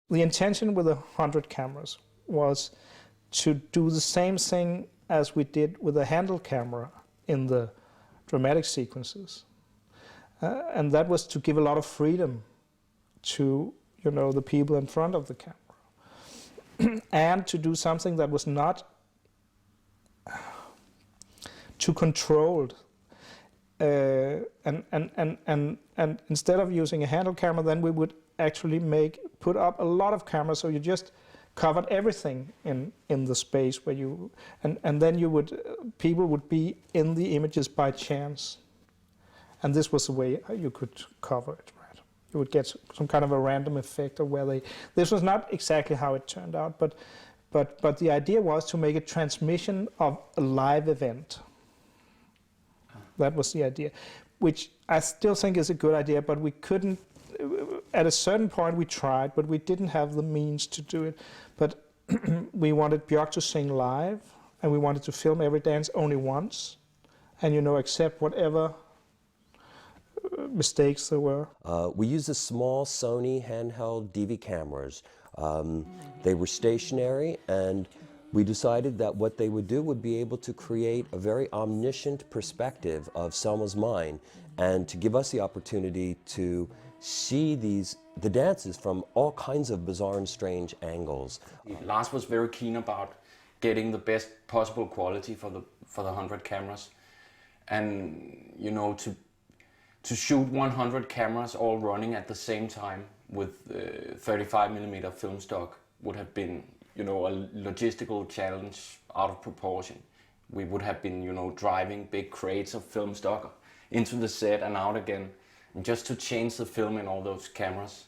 The intention with the 100 cameras was to do the same thing as we did with a handle camera in the dramatic sequences. And that was to give a lot of freedom to, you know, the people in front of the camera. And to do something that was not too controlled. And instead of using a handle camera, then we would actually put up a lot of cameras, so you just covered everything in the space where you, and then you would, people would be in the images by chance. And this was the way you could cover it, right? You would get some kind of a random effect of where this was not exactly how it turned out, but the idea was to make a transmission of a live event. That was the idea, which I still think is a good idea, but we couldn't, at a certain point we tried, but we didn't have the means to do it. But we wanted Björk to sing live, and we wanted to film every dance only once, and, you know, accept whatever mistakes there were. We used the small Sony handheld DV cameras. They were stationary, and we decided that what they would do would be able to create a very omniscient perspective of Selma's mind, and to give us the opportunity to see the dances from all kinds of bizarre and strange angles. Lars was very keen about getting the best possible quality for the 100 cameras, and, you know, to shoot 100 cameras all running at the same time with 35mm film stock would have been, you know, a logistical challenge out of proportion. We would have been, you know, driving big crates of film stock into the set and out again. And just to change the film in all those cameras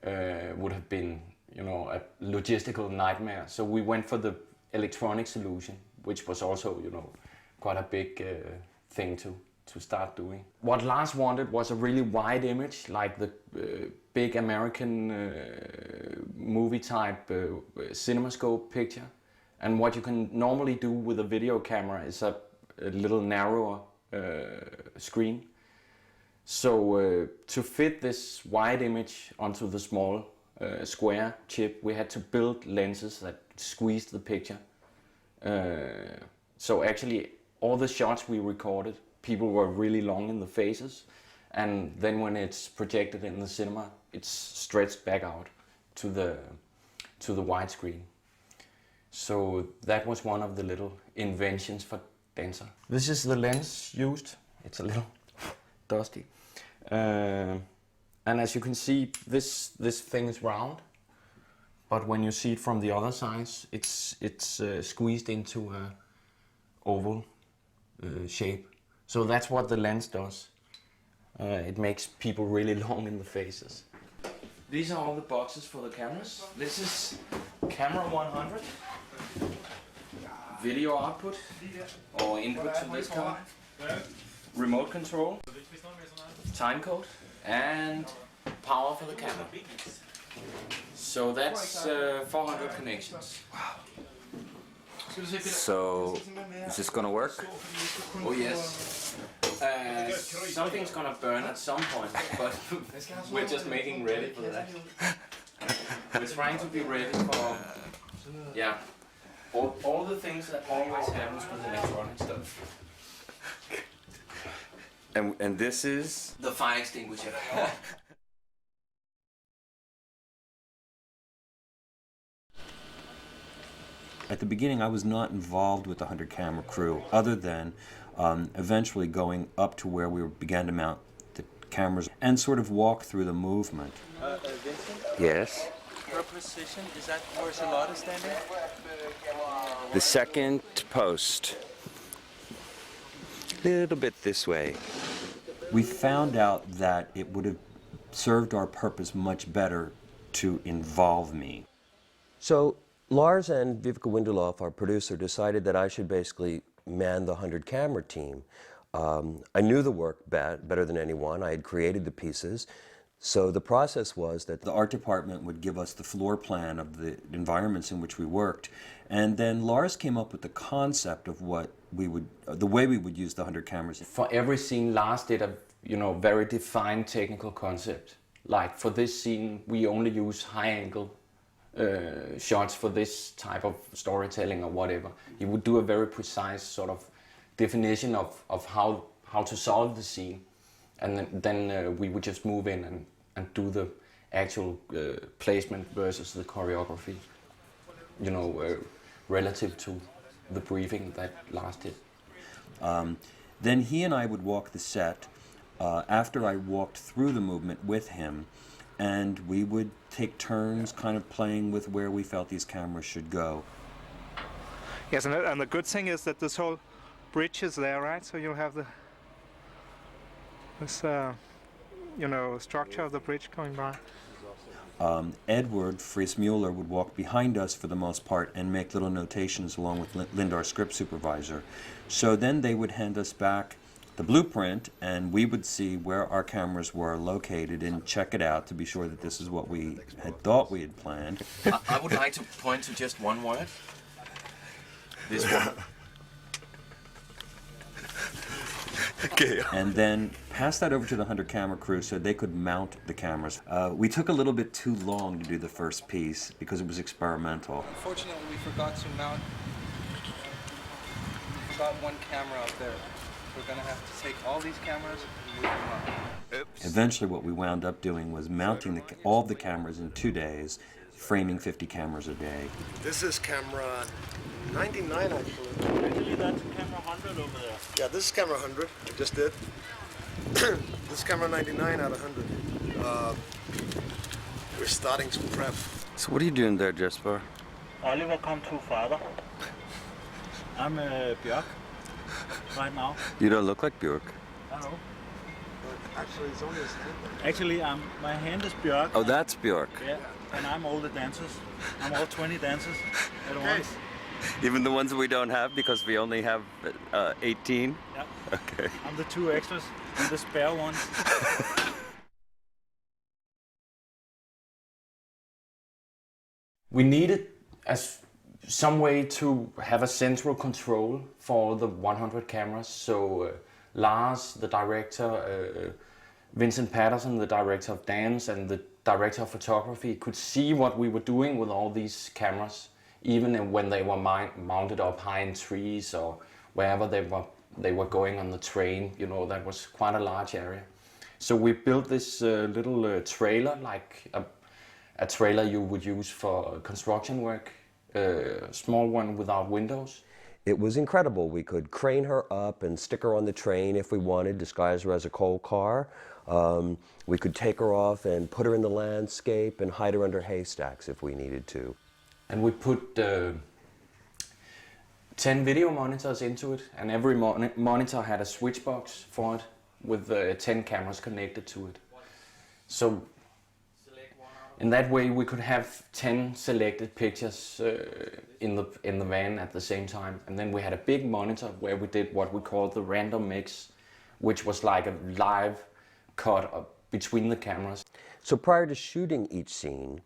would have been, you know, a logistical nightmare. So we went for the electronic solution, which was also, you know, quite a big thing to start doing. What Lars wanted was a really wide image, like the big American movie type CinemaScope picture. And what you can normally do with a video camera is a little narrower screen. So to fit this wide image onto the small square chip, we had to build lenses that squeezed the picture. So actually all the shots we recorded, people were really long in the faces, and then when it's projected in the cinema, it's stretched back out to the widescreen. So that was one of the little inventions for Dancer. This is the lens used. It's a little dusty. And as you can see, this thing is round, but when you see it from the other side, it's squeezed into a oval shape. So that's what the lens does. It makes people really long in the faces. These are all the boxes for the cameras. This is camera 100, video output or input to this card, remote control, time code, and power for the camera. So that's 400 connections. So, is this gonna work? Oh yes. Something's gonna burn at some point, but we're just making ready for that. We're trying to be ready for, yeah, all the things that always happens with electronic stuff. And this is? The fire extinguisher. At the beginning, I was not involved with the 100 camera crew, other than eventually going up to where we began to mount the cameras and sort of walk through the movement. Vincent? Yes? Her position, is that where Charlotte is standing? The second post. A little bit this way. We found out that it would have served our purpose much better to involve me. So Lars and Vivica Windelof, our producer, decided that I should basically man the 100 camera team. I knew the work better than anyone. I had created the pieces. So the process was that the art department would give us the floor plan of the environments in which we worked, and then Lars came up with the concept of what we would, the way we would use the 100 cameras. For every scene, Lars did a very defined technical concept. like for this scene, we only use high angle shots for this type of storytelling or whatever. He would do a very precise sort of definition of how to solve the scene, and then we would just move in and do the actual placement versus the choreography, you know, relative to the briefing that Lars did. Then he and I would walk the set after I walked through the movement with him, and we would take turns kind of playing with where we felt these cameras should go. Yes, and the good thing is that this whole bridge is there, right? So you'll have this you know, structure of the bridge going by. Edward Friis-Muller would walk behind us for the most part and make little notations along with Linda, our script supervisor. So then they would hand us back the blueprint, and we would see where our cameras were located and check it out to be sure that this is what we had thought we had planned. I would like to point to just one word. This one. Okay. And then pass that over to the 100 camera crew so they could mount the cameras. We took a little bit too long to do the first piece because it was experimental. Unfortunately, we forgot to mount. We forgot one camera up there. We're gonna have to take all these cameras and move them up. Oops. Eventually what we wound up doing was mounting all of the cameras in 2 days, framing 50 cameras a day. This is camera 99 actually. Actually, that's camera 100 over there. Yeah, this is camera 100. I just did. This is camera 99 out of 100. We're starting to prep. So what are you doing there, Jesper? Oliver, come to father. I'm Björk right now. You don't look like Björk. I know. Actually, it's only a stand. Actually, my hand is Björk. Oh, that's Björk. Yeah, and I'm all the dancers. I'm all 20 dancers at once. Even the ones we don't have because we only have 18? Yeah. Okay. I'm the 2 extras and the spare ones. We needed some way to have a central control for the 100 cameras. So Lars, the director, Vincent Patterson, the director of dance, and the director of photography could see what we were doing with all these cameras, even when they were mounted up high in trees or wherever they were going on the train. You know, that was quite a large area. So we built this little trailer, like a trailer you would use for construction work, a small one without windows. It was incredible. We could crane her up and stick her on the train if we wanted, disguise her as a coal car. We could take her off and put her in the landscape and hide her under haystacks if we needed to. And we put 10 video monitors into it, and every monitor had a switch box for it with 10 cameras connected to it. So in that way we could have 10 selected pictures in the van at the same time. And then we had a big monitor where we did what we called the random mix, which was like a live cut between the cameras. So prior to shooting each scene,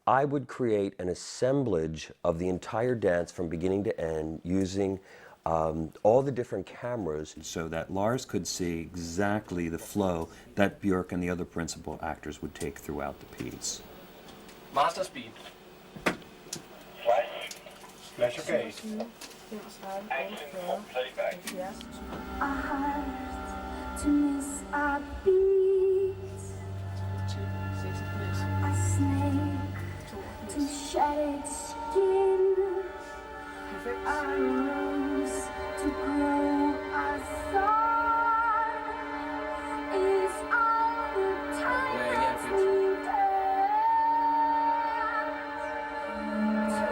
I would create an assemblage of the entire dance from beginning to end using all the different cameras so that Lars could see exactly the flow that Björk and the other principal actors would take throughout the piece. Master speed. Flash, okay. A heart to miss our beats, a snake to shed its skin, a rose to grow a thorn is all the time that's needed to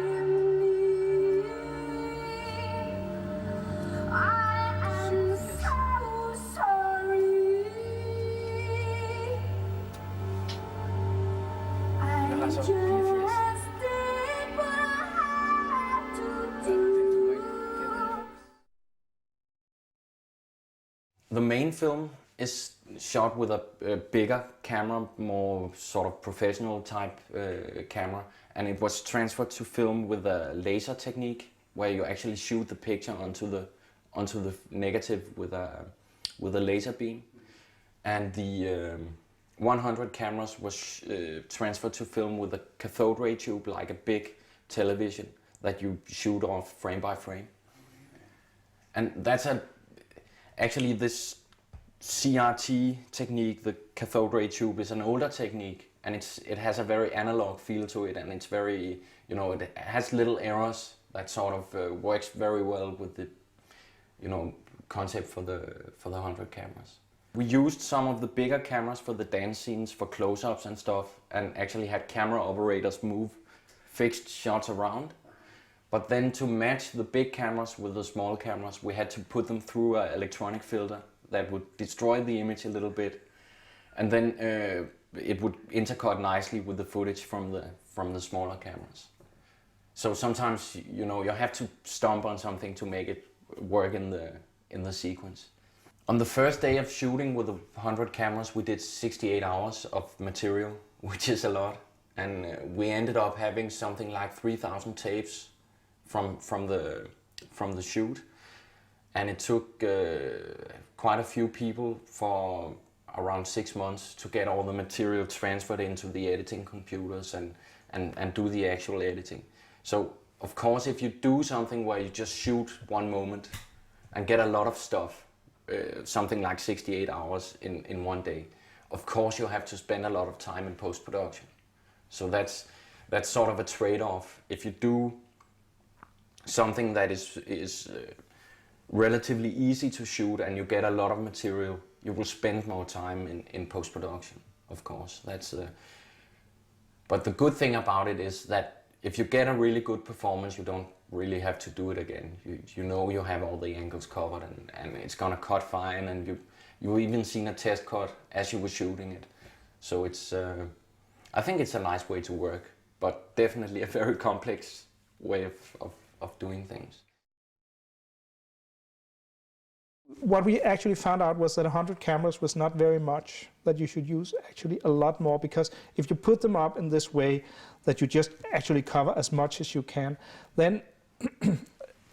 forgive me. I am so sorry. I just did what I had to do. The main film is shot with a bigger camera, more sort of professional type camera, and it was transferred to film with a laser technique where you actually shoot the picture onto the negative with a laser beam. and the 100 cameras was transferred to film with a cathode ray tube, like a big television that you shoot off frame by frame. And that's actually this CRT technique, the cathode ray tube, is an older technique, and it has a very analog feel to it, and it's very, you know, it has little errors that sort of works very well with the, you know, concept for the 100 cameras. We used some of the bigger cameras for the dance scenes, for close-ups and stuff, and actually had camera operators move fixed shots around. But then to match the big cameras with the small cameras, we had to put them through an electronic filter that would destroy the image a little bit, and then it would intercut nicely with the footage from the smaller cameras. So sometimes, you know, you have to stomp on something to make it work in the sequence. On the first day of shooting with the 100 cameras, we did 68 hours of material, which is a lot, and we ended up having something like 3,000 tapes from the shoot, and it took quite a few people for around 6 months to get all the material transferred into the editing computers and do the actual editing. So of course, if you do something where you just shoot one moment and get a lot of stuff, something like 68 hours in one day, of course you have to spend a lot of time in post-production. So that's sort of a trade-off. If you do something that is relatively easy to shoot and you get a lot of material, you will spend more time in post-production, of course. But the good thing about it is that if you get a really good performance, you don't really have to do it again. You know you have all the angles covered, and it's gonna cut fine, and you've even seen a test cut as you were shooting it. So it's I think it's a nice way to work, but definitely a very complex way of doing things. What we actually found out was that 100 cameras was not very much, that you should use actually a lot more, because if you put them up in this way, that you just actually cover as much as you can, then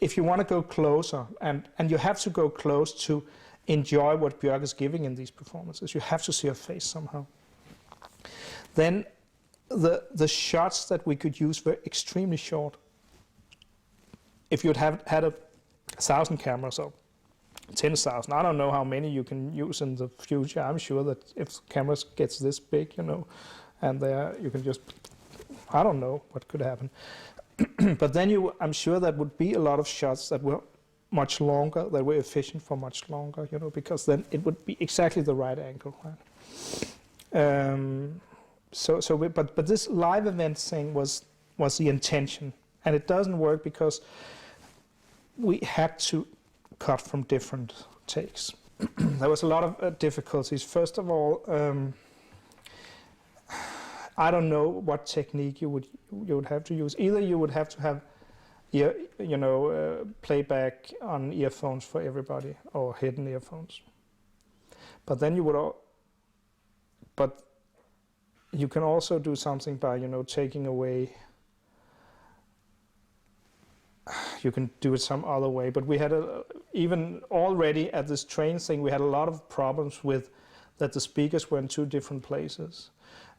if you want to go closer, and you have to go close to enjoy what Björk is giving in these performances, you have to see her face somehow, then the shots that we could use were extremely short. If you'd have had 1,000 cameras or 10,000, I don't know how many you can use in the future. I'm sure that if cameras gets this big, you know, and there you can just, I don't know what could happen. But then I'm sure that would be a lot of shots that were much longer, that were efficient for much longer, you know, because then it would be exactly the right angle. Right? But this live event thing was the intention, and it doesn't work because we had to cut from different takes. There was a lot of difficulties. First of all, I don't know what technique you would have to use. Either you would have to have playback on earphones for everybody, or hidden earphones. But then but you can also do something by taking away. You can do it some other way, but we had even already at this train thing, we had a lot of problems with that the speakers were in two different places,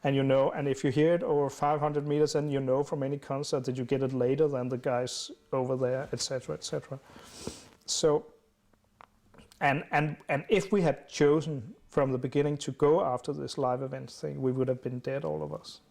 and and if you hear it over 500 meters, then from any concert that you get it later than the guys over there, etc., etc. So, and if we had chosen from the beginning to go after this live event thing, we would have been dead, all of us.